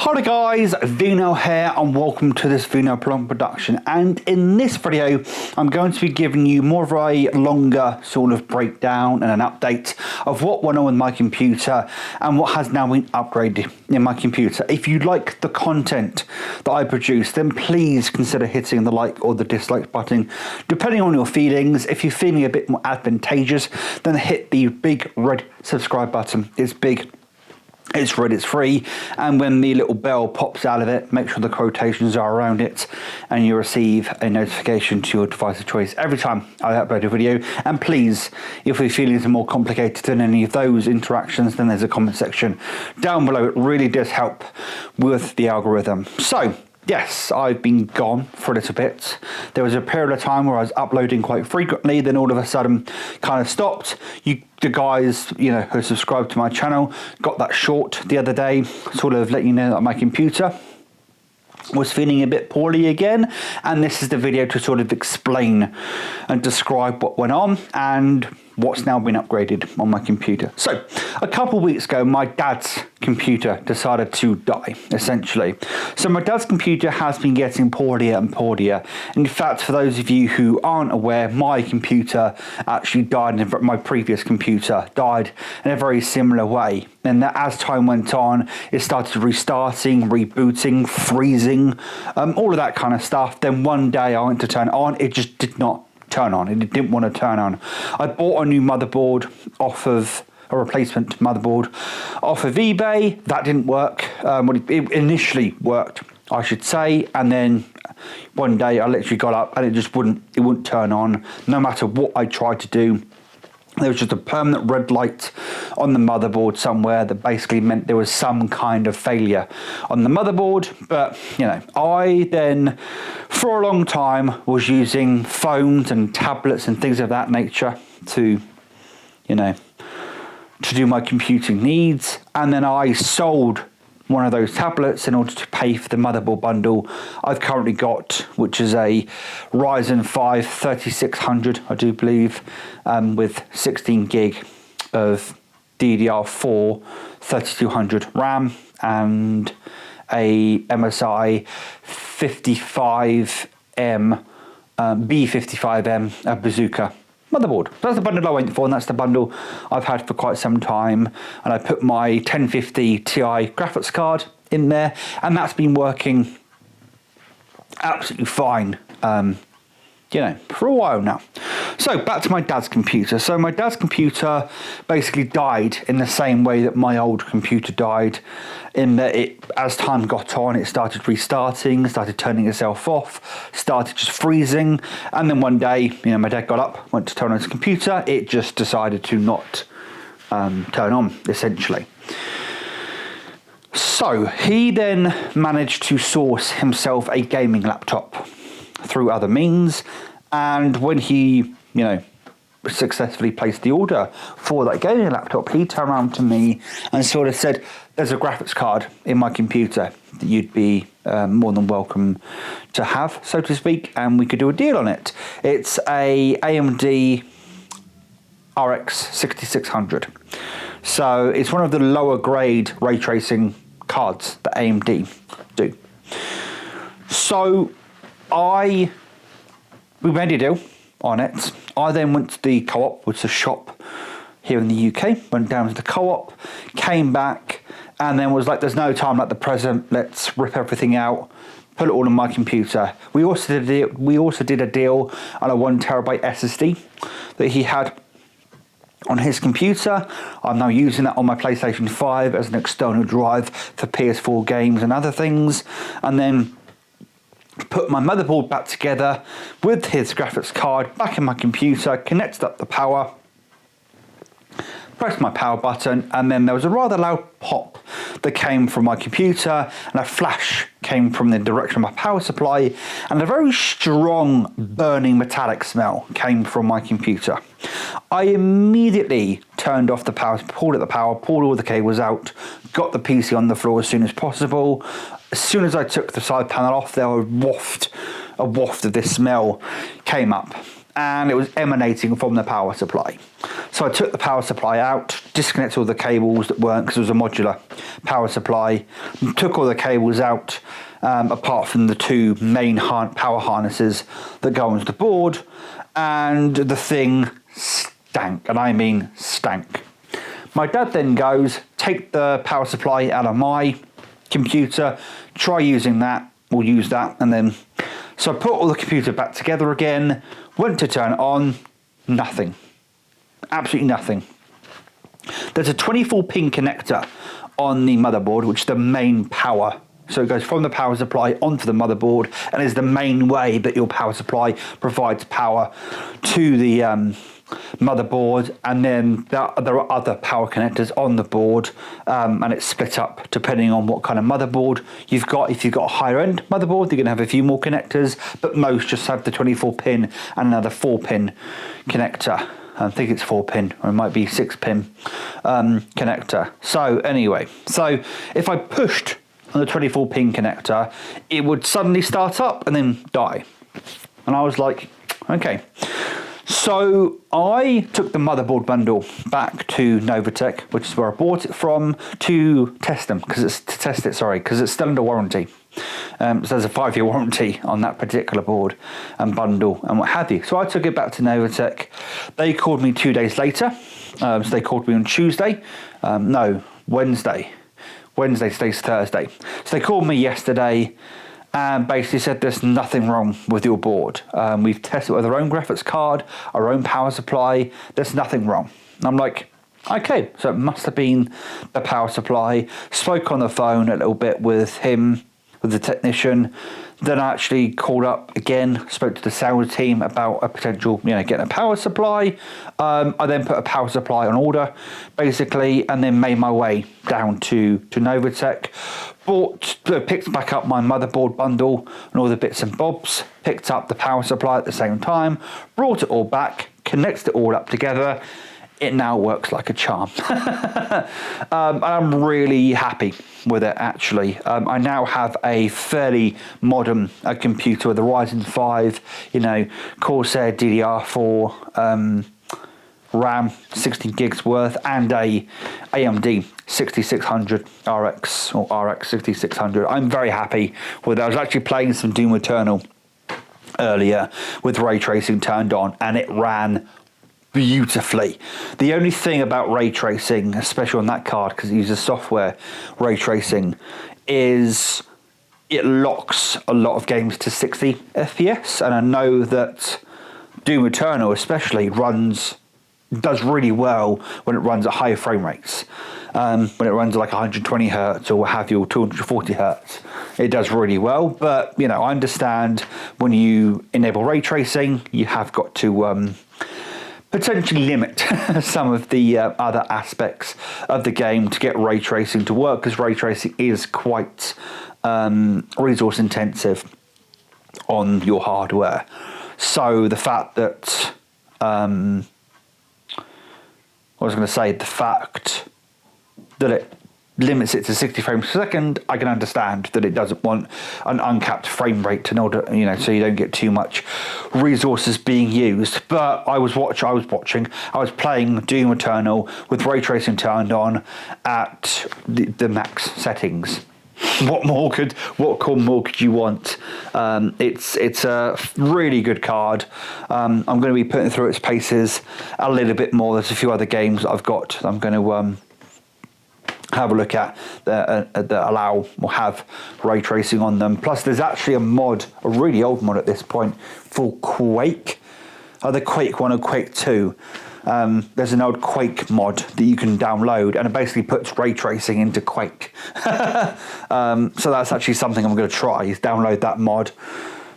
Hi guys, Vino here and welcome to this Vino Plum production, and in this video I'm going to be giving you more of a longer sort of breakdown and an update of what went on with my computer and what has now been upgraded in my computer. If you like the content that I produce, then please consider hitting the like or the dislike button depending on your feelings. If you're feeling a bit more advantageous, then hit the big red subscribe button. It's big, it's red, it's free, and when the little bell pops out of it, make sure the quotations are around it and you receive a notification to your device of choice every time I upload a video. And please, if your feelings are more complicated than any of those interactions, then there's a comment section down below. It really does help with the algorithm. So yes, I've been gone for a little bit. There was a period of time where I was uploading quite frequently, then all of a sudden kind of stopped. The guys, who subscribed to my channel got that short the other day, sort of letting you know that my computer was feeling a bit poorly again, and this is the video to sort of explain and describe what went on and what's now been upgraded on my computer. So a couple of weeks ago, my dad's computer decided to die, essentially. So my dad's computer has been getting poorlier and poorlier. In fact, for those of you who aren't aware, my computer actually died, my previous computer died in a very similar way. And that as time went on, it started restarting, rebooting, freezing, all of that kind of stuff. Then one day I went to turn it on, it just did not turn on. It didn't want to turn on. I bought a new motherboard off of a replacement motherboard off of eBay. That didn't work. It initially worked, I should say, and then one day I literally got up and it wouldn't turn on. No matter what I tried to do, there was just a permanent red light on the motherboard somewhere that basically meant there was some kind of failure on the motherboard. But, I then, for a long time, was using phones and tablets and things of that nature to do my computing needs. And then I sold one of those tablets in order to pay for the motherboard bundle I've currently got, which is a Ryzen 5 3600, I do believe, with 16 gig of DDR4 3200 RAM and a MSI 55M B55M Bazooka motherboard. So that's the bundle I went for, and that's the bundle I've had for quite some time. And I put my 1050 Ti graphics card in there, and that's been working absolutely fine, for a while now. So back to my dad's computer. So my dad's computer basically died in the same way that my old computer died, in that as time got on, it started restarting, started turning itself off, started just freezing. And then one day, my dad got up, went to turn on his computer. It just decided to not turn on, essentially. So he then managed to source himself a gaming laptop through other means. And when he, successfully placed the order for that gaming laptop, he turned around to me and sort of said, there's a graphics card in my computer that you'd be more than welcome to have, so to speak, and we could do a deal on it. It's a AMD RX 6600. So it's one of the lower grade ray tracing cards that AMD do. So we made a deal on it. I then went to the Co-op, which is a shop here in the UK, went down to the Co-op, came back, and then was like, there's no time like the present, let's rip everything out, put it all on my computer. We also did a deal on a 1 terabyte SSD that he had on his computer. I'm now using that on my PlayStation 5 as an external drive for PS4 games and other things, and then put my motherboard back together with his graphics card back in my computer, connected up the power, pressed my power button, and then there was a rather loud pop that came from my computer, and a flash came from the direction of my power supply, and a very strong burning metallic smell came from my computer. I immediately turned off the power, pulled all the cables out, got the PC on the floor as soon as possible. As soon as I took the side panel off, there was a waft of this smell came up, and it was emanating from the power supply. So I took the power supply out, disconnected all the cables that weren't, because it was a modular power supply, took all the cables out, apart from the two main power harnesses that go onto the board, and the thing stank, and I mean stank. My dad then goes, take the power supply out of my computer, try using that, we'll use that, and then, so I put all the computer back together again, went to turn it on, nothing. Absolutely nothing. There's a 24-pin connector on the motherboard, which is the main power. So it goes from the power supply onto the motherboard and is the main way that your power supply provides power to the motherboard. And then there are other power connectors on the board, and it's split up depending on what kind of motherboard you've got. If you've got a higher end motherboard, you're going to have a few more connectors, but most just have the 24-pin and another 4-pin connector. I think it's 4-pin, or it might be 6-pin connector. So anyway, so if I pushed on the 24-pin connector, it would suddenly start up and then die. And I was like, okay. So I took the motherboard bundle back to Novatech, which is where I bought it from, to test them, because it's still under warranty. So there's a 5-year warranty on that particular board and bundle and what have you. So I took it back to Novatech. They called me 2 days later. So they called me on Tuesday. Wednesday. Today's Thursday. So they called me yesterday and basically said there's nothing wrong with your board. We've tested it with our own graphics card, our own power supply. There's nothing wrong. And I'm like, okay, so it must have been the power supply. Spoke on the phone a little bit with him, with the technician. Then I actually called up again, spoke to the sales team about a potential, getting a power supply. I then put a power supply on order, basically, and then made my way down to Novatech. Picked back up my motherboard bundle and all the bits and bobs, picked up the power supply at the same time, brought it all back, connected it all up together. It now works like a charm. I'm really happy with it, actually. I now have a fairly modern computer with a Ryzen 5, Corsair DDR4 RAM, 16 gigs worth, and a AMD 6600 RX, or RX 6600. I'm very happy with it. I was actually playing some Doom Eternal earlier with ray tracing turned on, and it ran beautifully. The only thing about ray tracing, especially on that card, because it uses software ray tracing, is it locks a lot of games to 60 FPS, and I know that Doom Eternal especially does really well when it runs at high frame rates. When it runs at like 120 hertz or what have you, or 240 hertz, it does really well. But I understand when you enable ray tracing, you have got to potentially limit some of the other aspects of the game to get ray tracing to work, because ray tracing is quite resource intensive on your hardware. So the fact that the fact that it limits it to 60 frames per second, I can understand that it doesn't want an uncapped frame rate in order, so you don't get too much resources being used. But I was playing Doom Eternal with ray tracing turned on at the max settings. What more could you want? It's a really good card. I'm going to be putting through its paces a little bit more. There's a few other games that I've got I'm going to have a look at that allow or have ray tracing on them. Plus there's actually a really old mod at this point for Quake, either Quake 1 or Quake 2. There's an old Quake mod that you can download, and it basically puts ray tracing into Quake. So that's actually something I'm going to try, is download that mod,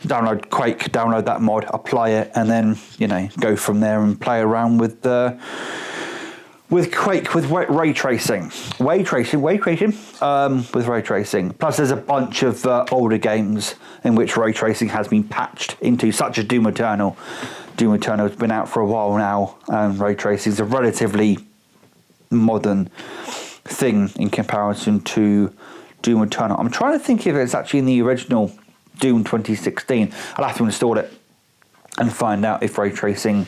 download Quake, download that mod, apply it, and then go from there and play around with Quake with ray tracing. With ray tracing. Plus there's a bunch of older games in which ray tracing has been patched into, such as Doom Eternal. Doom Eternal has been out for a while now, and ray tracing is a relatively modern thing in comparison to Doom Eternal. I'm trying to think if it's actually in the original Doom 2016. I'll have to install it and find out if ray tracing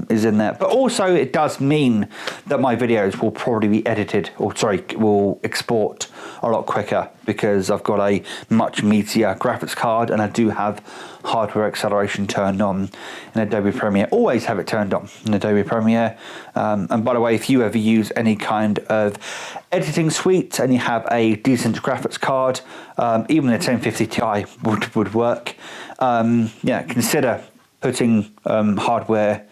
is in there. But also it does mean that my videos will probably be edited, or sorry, will export a lot quicker, because I've got a much meatier graphics card and I do have hardware acceleration turned on in Adobe Premiere. Always have it turned on in Adobe Premiere. And by the way, if you ever use any kind of editing suite and you have a decent graphics card, even a 1050 Ti would work. Yeah, consider putting hardware.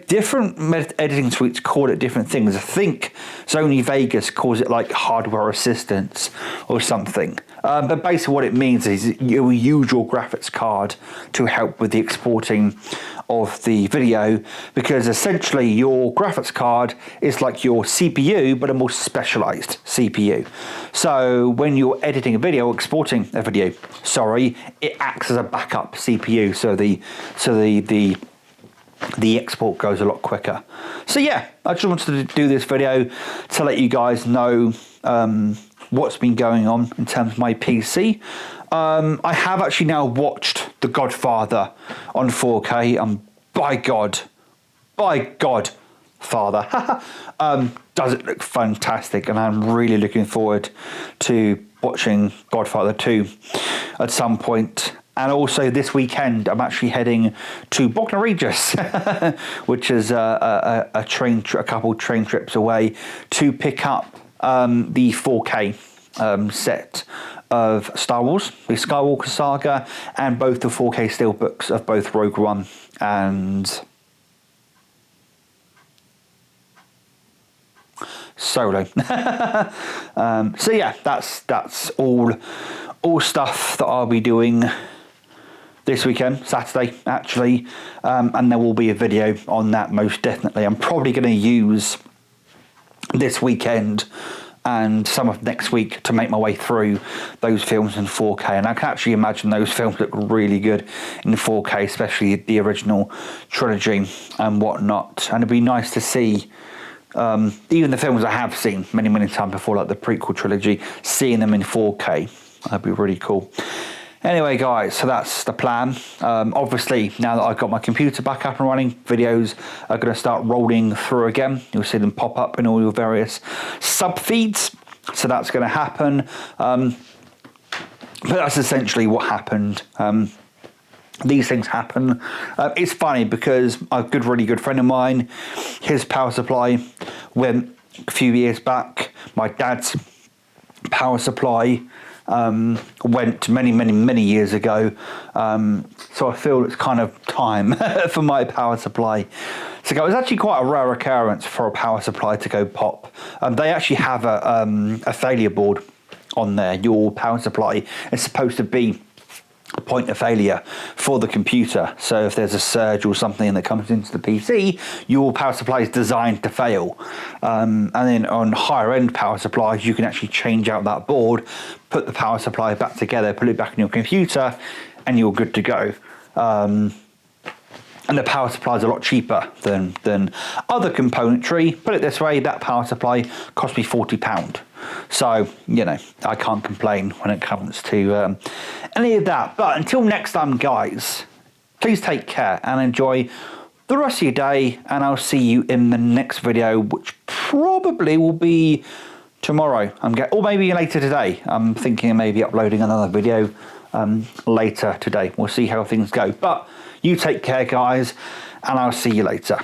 Different editing suites call it different things. I think Sony Vegas calls it like hardware assistance or something. But basically what it means is you will use your graphics card to help with the exporting of the video, because essentially your graphics card is like your CPU, but a more specialized CPU. So when you're editing a video, or exporting a video, sorry, it acts as a backup CPU. So the export goes a lot quicker. So yeah, I just wanted to do this video to let you guys know what's been going on in terms of my PC. I have actually now watched The Godfather on 4K, and by God, Father, does it look fantastic, and I'm really looking forward to watching Godfather 2 at some point. And also this weekend, I'm actually heading to Bognor Regis, which is a couple train trips away, to pick up the 4K set of Star Wars, the Skywalker Saga, and both the 4K steelbooks of both Rogue One and Solo. So yeah, that's all stuff that I'll be doing this weekend, Saturday actually, and there will be a video on that most definitely. I'm probably going to use this weekend and some of next week to make my way through those films in 4K, and I can actually imagine those films look really good in 4K, especially the original trilogy and whatnot. And it'd be nice to see even the films I have seen many times before, like the prequel trilogy, seeing them in 4K. That'd be really cool. Anyway guys, so that's the plan. Obviously now that I've got my computer back up and running, videos are going to start rolling through again. You'll see them pop up in all your various sub feeds, so that's going to happen. But that's essentially what happened. These things happen. It's funny because a really good friend of mine, his power supply went a few years back. My dad's power supply went many years ago. So I feel it's kind of time for my power supply to go. It's actually quite a rare occurrence for a power supply to go pop. They actually have a failure board on there. Your power supply is supposed to be a point of failure for the computer. So if there's a surge or something that comes into the PC, your power supply is designed to fail. And then on higher end power supplies, you can actually change out that board, put the power supply back together, put it back in your computer, and you're good to go. And the power supply is a lot cheaper than other componentry. Put it this way, that power supply cost me £40. So, you know, I can't complain when it comes to any of that. But until next time, guys, please take care and enjoy the rest of your day. And I'll see you in the next video, which probably will be tomorrow. Or maybe later today. I'm thinking of maybe uploading another video later today. We'll see how things go. But you take care, guys, and I'll see you later.